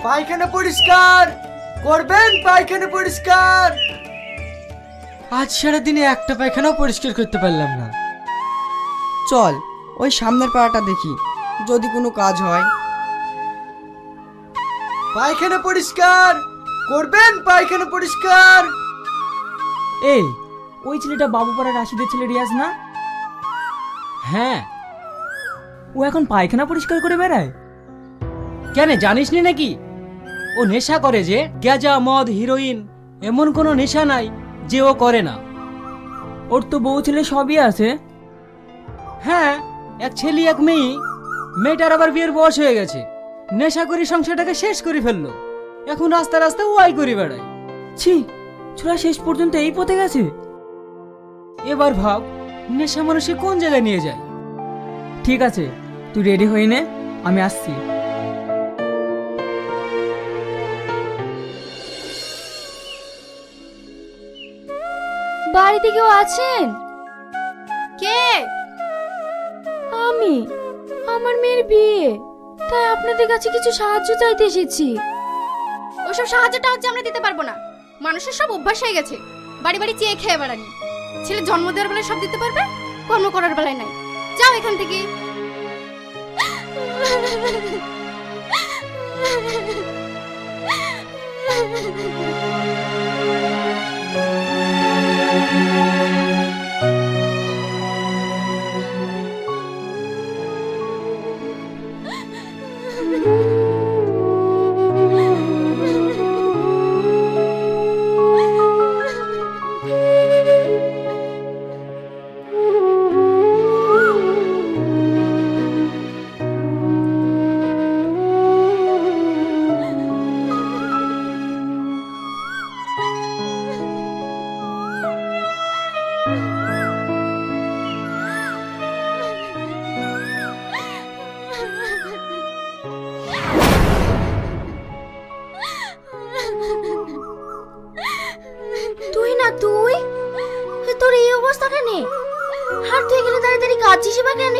পায়খানা পরিষ্কার করবেন, পায়খানা পরিষ্কার। আজ সারাদিনে একটা পায়খানাও পরিষ্কার করতে পারলাম না। চল ওই সামনের পাড়াটা দেখি, যদি কোনো কাজ হয়। পায়খানা পরিষ্কার করবেন, পায়খানা পরিষ্কার। এই ওই ছেলেটা বাবুপাড়া রাশিদের ছেলে রিয়াজ না? হ্যাঁ। ও এখন পায়খানা পরিষ্কার করে বেড়ায়? কেন জানিস নি নাকি? ও নেশা করে, যে গ্যাজা মদ হিরোইন এমন কোনো নেশা নাই যে ও করে না। ওর তো বউ ছেলে সবই আছে। হ্যাঁ, এক ছেলে এক মেয়ে। মেয়েটার আবার বিয়ের বয়স হয়ে গেছে। নেশা করে সংসারটাকে শেষ করে ফেললো। এখন রাস্তা রাস্তা ওয়াই করে বেড়ায়। ছি, ছোড়া শেষ পর্যন্ত এই পথে গেছে। এবার ভাব নেশা মানুষকে কোন জায়গায় নিয়ে যায়। ঠিক আছে, তুই রেডি হয়ে নে, আমি আসছি। বাড়িতে কেউ আছেন? কে? আমি, আমার মেয়ের বিয়ে, তাই আপনাদের কাছে কিছু সাহায্য চাইতে এসেছি। ওসব সাহায্যটা হচ্ছে আমরা দিতে পারবো না। মানুষের সব অভ্যাস হয়ে গেছে বাড়ি বাড়ি চেয়ে খেয়ে বেড়ানি। ছেলে জন্ম দেওয়ার বেলায় সব দিতে পারবে, কর্ম করার বেলায় নাই। যাও এখান থেকে। তুই না তুই, তোর এই অবস্থা কেন? আর তুই এখানে দাঁড়িয়ে দাঁড়িয়ে কাঁদছিস বা কেন?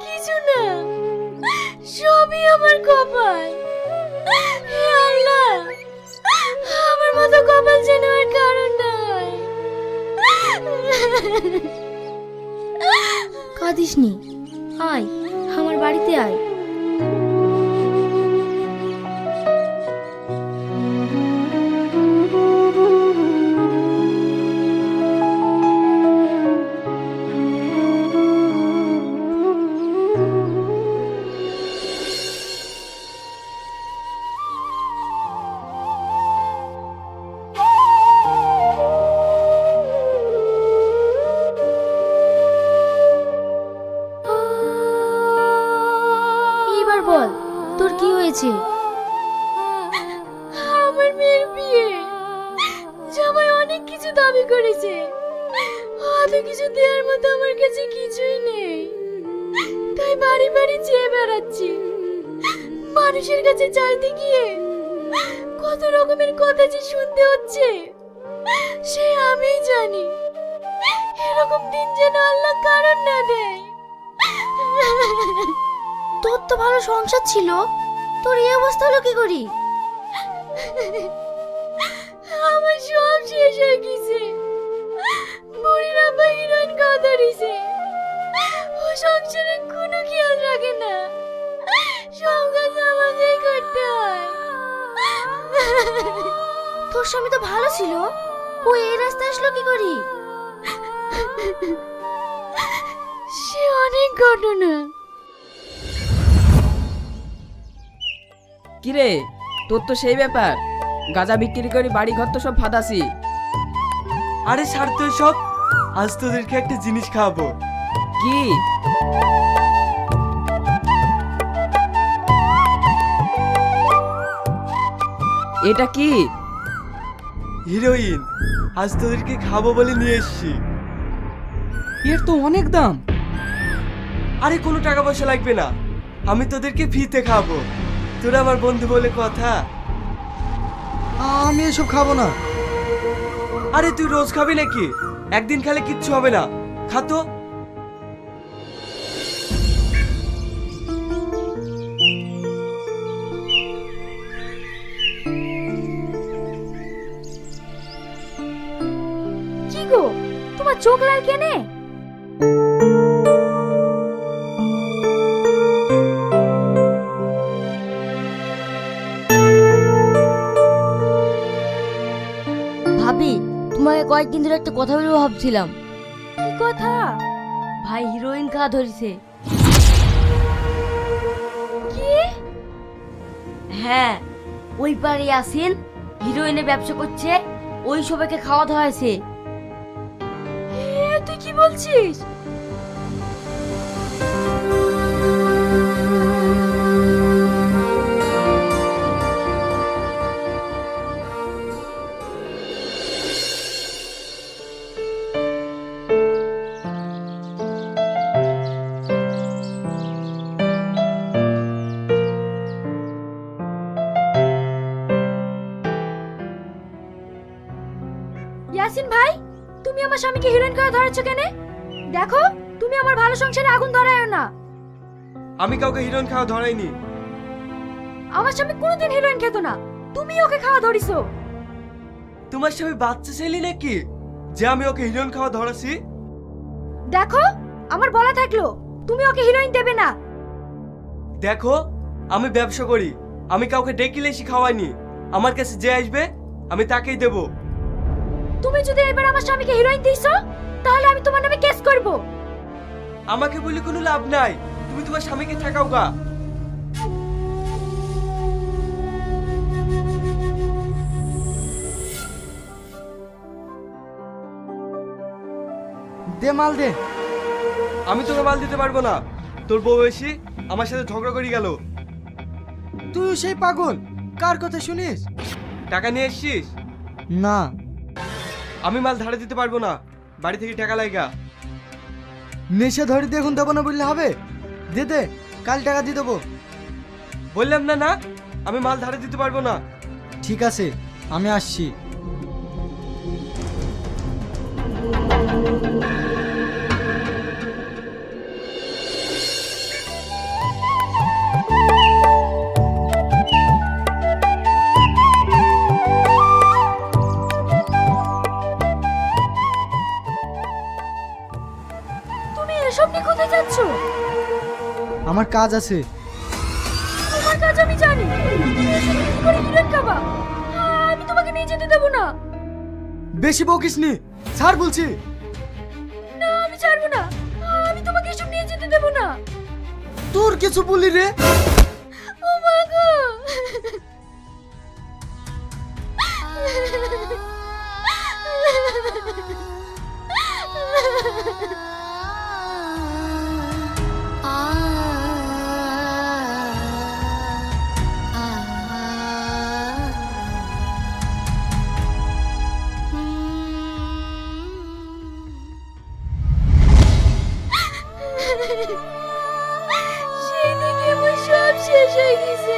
কিছু না, সবই আমার কপাল। হে আল্লাহ, আমার মতো কপাল যেন আর কারণ নাই। কাঁদিস নি, আয় আমার বাড়িতে আয়। বল, তোর কি হয়েছে? আমার মেয়ের বিয়ে, জামাই অনেক কিছু দাবি করেছে, অত কিছু দেওয়ার মতো আমার কাছে কিছুই নেই। তাই বাড়ি বাড়ি চেয়ে বেড়াচ্ছি। মানুষের কাছে চাইতে গিয়ে কত রকমের কথা যে শুনতে হচ্ছে সে আমিই জানি। এরকম দিন যেন আল্লাহ কারণ না দেয়। তোর তো ভালো সংসার ছিল, তোর এই অবস্থা হলো কি করি? আমার সব শেষ হয়ে গেছে। বুড়ির আব্বা হিরোইন খাওয়া ধরেছে। ও সংসারে কোনো খেয়াল রাখে না, সব কাজ আমাকেই করতে হয়। তোর স্বামী তো ভালো ছিল, ও এই রাস্তায় আসলো কি করি? সে অনেক ঘটনা। কিরে, তোর তো সেই ব্যাপার, গাঁজা বিক্রি করে বাড়ি ঘর তো সব ফাদাসি। আরে ছাড় তো সব, আজ তোদেরকে একটা জিনিস খাওয়াবো। কি? এটা কি? হিরোইন। আজ তোদেরকে খাবো বলে নিয়ে এসেছি। এর তো অনেক দাম। আরে কোনো টাকা পয়সা লাগবে না, আমি তোদেরকে ফ্রিতে খাবো। তোরা আমার বন্ধু বলে কথা। আমি এসব খাবো না। আরে তুই রোজ খাবি নাকি? একদিন খেলে কিচ্ছু হবে না, খা তো। চোখ লাল কেনে? ভাবি, তোমাকে কয়েকদিন ধরে একটা কথা বলবো ভাবছিলাম। কি কথা? ভাই হিরোইন খাওয়া ধরেছে। কি? হ্যাঁ, ওই পারে আসেন হিরোইনের ব্যবসা করছে, ওই সবাইকে খাওয়া ধরাইছে। তুই কি বলছিস? ইয়াসিন ভাই, তুমি আমার স্বামীকে হিরোইন খাওয়া ধরাচ্ছ কেন? দেখো, তুমি আমার ভালো সংসারে আগুন ধরায়ও না। আমি কাউকে হিরোইন খাওয়া ধরাইনি। আমার স্বামী কোনোদিন হিরোইন খেত না, তুমি ওকে খাওয়া ধরিছো। তোমার স্বামী বাচ্চা ছেলে নাকি যে আমি ওকে হিরোইন খাওয়া ধরাছি? দেখো, আমার বলা থাকলো তুমি ওকে হিরোইন দেবে না। দেখো, আমি ব্যবসা করি, আমি কাউকে ডেকে লেসি খাওয়াইনি। আমার কাছে যে আসবে আমি তাকেই দেব। তুমি যদি এবার আমার স্বামীকে হিরোইন দিছো, তাহলে আমি তোমার নামে কেস করব। আমাকে বলে কোনো লাভ নাই, তুমি তোমার স্বামীকে ঠেকাও গা। দে মাল দে। আমি তোকে মাল দিতে পারবো না, তোর বউ এসে আমার সাথে ঝগড়া করে গেল। তুই সেই পাগল, কার কথা শুনিস? টাকা নিয়ে এসছিস? না। আমি মাল ধারে দিতে পারবো না, বাড়ি থেকে টাকা লাগা। নেশা ধরে দিয়ে এখন দেবো না বললে হবে? দে দে, কাল টাকা দিয়ে দেবো। বললাম না না, আমি মাল ধারে দিতে পারবো না। ঠিক আছে, আমি আসছি। তুমি এসব নিয়ে কোথায় যাচ্ছ? আমার কাজ আছে। তোমার কাজ আমি জানি, তুমি এসব নিয়ে কি করে হিরোইন খাবা? আমি তোমাকে নিয়ে যেতে দেবো না। বেশি বকিস নি, ছাড় বলছি। না, আমি ছাড়বো না, আমি তোমাকে এসব নিয়ে যেতে দেবো না। তোর কিছু বলি রে? ও মা গো! সেই থেকে আমার সব শেষ হয়ে গেছে।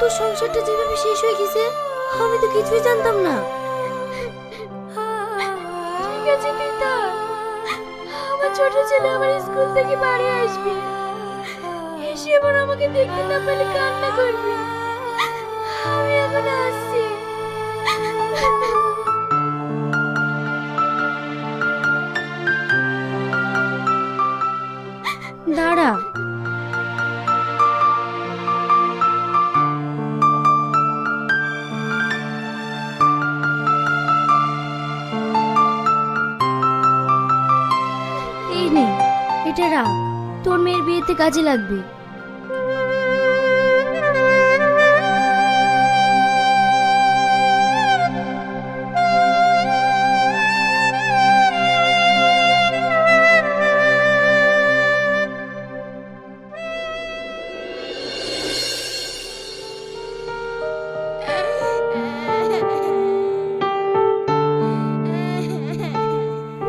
তোর সংসারটা যেভাবে শেষ হয়ে গেছে, আমি তো কিছুই জানতাম না। ঠিক আছে পিতা, আমার ছোট ছেলে আমার স্কুল থেকে বাড়ি আসবে, এসে এবার আমাকে দেখতে না পেলে কান্না করবে। আমি এখন আসছি। দাঁড়া, এই নে, এটা রাখ, তোর মেয়ের বিয়েতে কাজে লাগবে।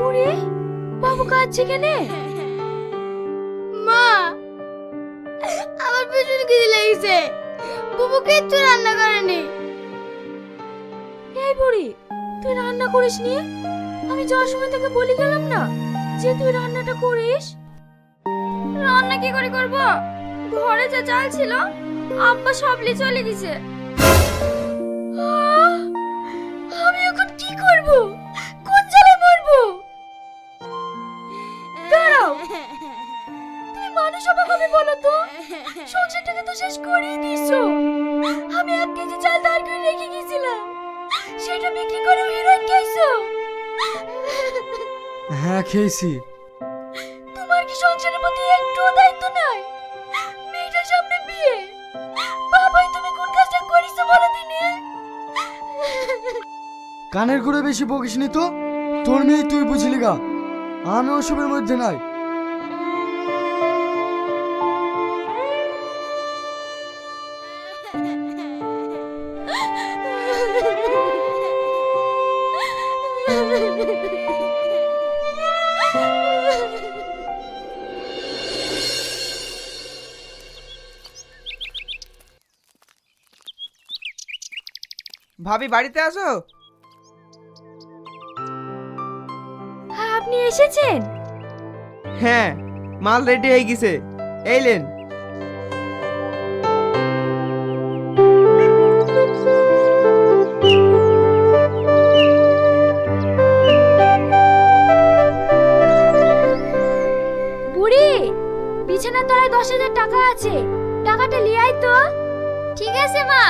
ওরে বাবু, কাঁদছে কেনে? মা, আমার পেছনে খিদে লেগেছে। বুবু কিচ্ছু রান্না করেনি। এই বুড়ি, তুই রান্না করিস নি? আমি যাওয়ার সময় তোকে বলি গেলাম না যে তুই রান্নাটা করিস? রান্না কি করে করব? ঘরে যা চাল ছিল আব্বা সবলি চলে গেছে। আমি এখন কি করব? তুমি মানুষ হবে কবে বলো তো? সংসারটাকে তো শেষ করেই দিয়েছো। আমি 1 কেজি চাল ধার করে রেখে গেছিলাম, সেটা বিক্রি করে হিরোইন খেয়েছো। হ্যাঁ খেয়েছি। তোমার কি সংসারের প্রতি একটুও দায়িত্ব নাই? মেয়েটার সামনে বিয়ে, বাবাই তুমি কোন কাজটা করিস বলো দিনে? কানের করে বেশি বকিসনি তো, তোর মেয়ে তুই বুঝলি গা, আমি ওসবের মধ্যে নাই। ভাবি বাড়িতে আসো। আপনি এসেছেন? হ্যাঁ, মাল রেডি হয়ে গেছে, এইলেন। বুড়ি, বিছানার তলায় 10,000 টাকা আছে, টাকাটা নিয়ে আয় তো। ঠিক আছে মা।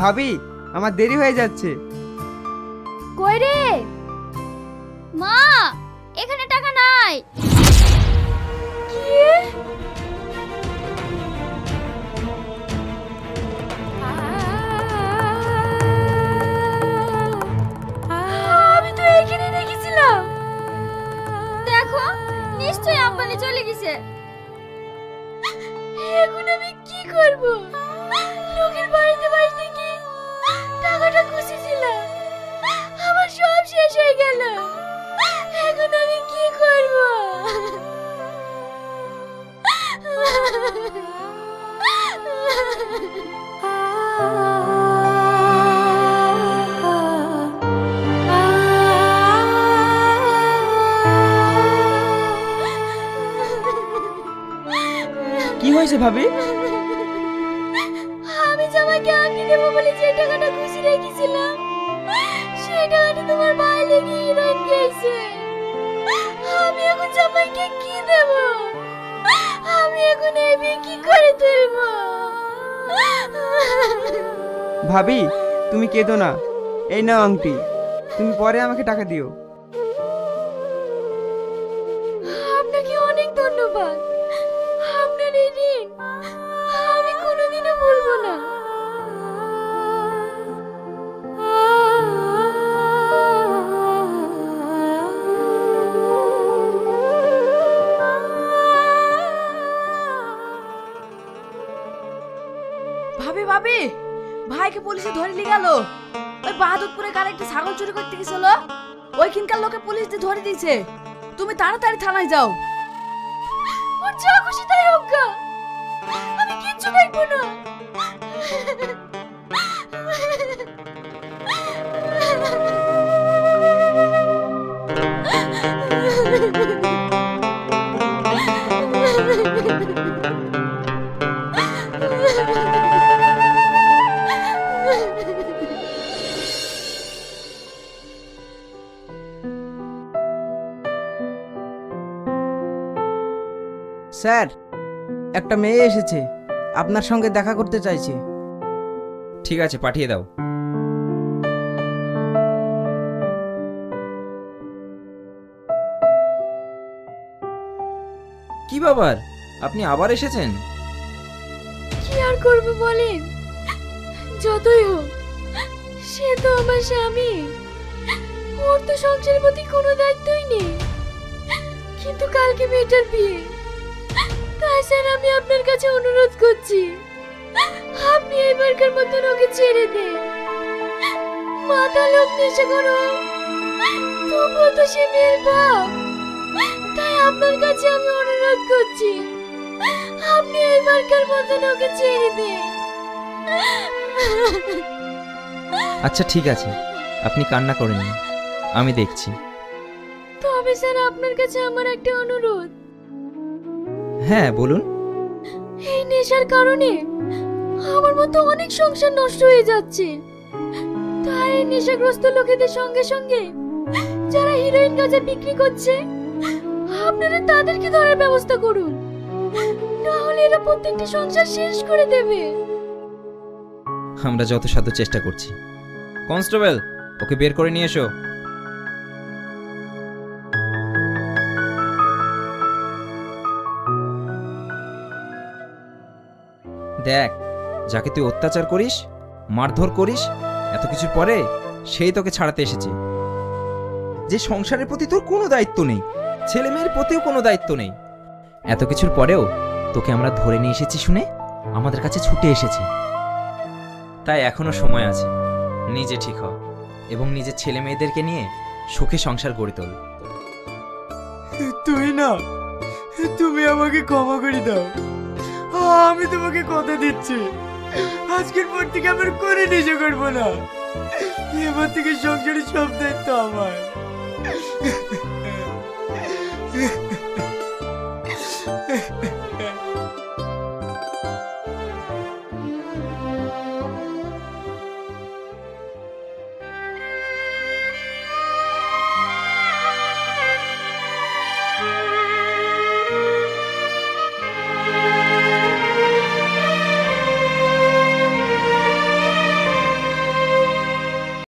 ভাবি, আমার দেরি হয়ে যাচ্ছে। কই রে? মা, এখানে টাকা নাই। কি? আমি তো এখানে রেখেছিলাম। দেখো, নিশ্চয়ই আম্বানি চলে গেছে। এখন আমি কি করব? লোকের বাড়িতে বাড়িতে কি টাকাটা খুঁজেছিলাম, আমার সব শেষ হয়ে গেল। এখন আমি কি করব? কি হয়েছে ভাবি? আমি জামাইকে আংটি দেবো বলে যে টাকাটা খুশি রেখেছিলাম, সেই টাকাটা তোমার ভাই লেগে হিরোইন গেছে। আমি এখন জামাইকে কি দেব? আমি এখন এই বিয়ে কি করে তুলব? ভাবি, তুমি কেঁদো না, এই নাও আংটি, তুমি পরে আমাকে টাকা দিও। আপনাকে অনেক ধন্যবাদ। আপনার এই ঋণ আমি কোনোদিনও ভুলবো না। ভাবি ভাবি, ভাইকে পুলিশে ধরে নিয়ে গেল। ওই বাহাদুরপুরে কার একটা ছাগল চুরি করতে গেছিল, ওইখানকার লোকে পুলিশ দিয়ে ধরে দিয়েছে। তুমি তাড়াতাড়ি থানায় যাও। ওর যা খুশি তাই হোক গা, আমি কিচ্ছু দেখবো না। স্যার, একটা মেয়ে এসেছে, আপনার সঙ্গে দেখা করতে চাইছে। ঠিক আছে, পাঠিয়ে দাও। কি ব্যাপার, আপনি আবার এসেছেন? কি আর করবো বলেন, যতই হোক সে তো আমার স্বামী, ওর তো সংসারের প্রতি কোনো দায়িত্বই নেই। কিন্তু কালকে মেয়েটার বিয়ে, তাই স্যার আমি আপনার কাছে অনুরোধ করছি, আপনি এবারকার মতন ওকে ছেড়ে দেন। মাথা লোক নেশা করো, তবুও তো সে মেয়ের বাপ, তাই আপনার কাছে আমি অনুরোধ করছি, আপনি এবারকার মতন ওকে ছেড়ে দেন। আচ্ছা ঠিক আছে, আপনি কান্না করেন না, আমি দেখছি। তবে স্যার আপনার কাছে আমার একটা অনুরোধ। হ্যাঁ বলুন। এই নেশার কারণে আমার মতো অনেক সংসার নষ্ট হয়ে যাচ্ছে। তাই এই নেশাগ্রস্ত লোকেদের সঙ্গে সঙ্গে যারা হিরোইন গাঁজা বিক্রি করছে, আপনারা তাদেরকে ধরার ব্যবস্থা করুন, না হলে এরা প্রত্যেকটি সংসার শেষ করে দেবে। আমরা যত সাধ্য চেষ্টা করছি। কনস্টেবল, ওকে বের করে নিয়ে এসো। দেখ, যাকে তুই অত্যাচার করিস, মারধর করিস, এত কিছুর পরে সেই তোকে ছাড়াতে এসেছে। যে সংসারের প্রতি তোর কোনো দায়িত্ব নেই, ছেলে মেয়ের প্রতিও কোনো দায়িত্ব নেই, এত কিছুর পরেও তোকে আমরা ধরে নিয়ে এসেছি শুনে আমাদের কাছে ছুটে এসেছে। তাই এখনো সময় আছে, নিজে ঠিক হ এবং নিজের ছেলে মেয়েদেরকে নিয়ে সুখে সংসার গড়ে তোল। তুই না, তুমি আমাকে ক্ষমা করে দাও। আমি তোমাকে কথা দিচ্ছি, আজকের পর থেকে আমার করে নেশা করবো না। এবার থেকে সংসারের সব দায়িত্ব আমার।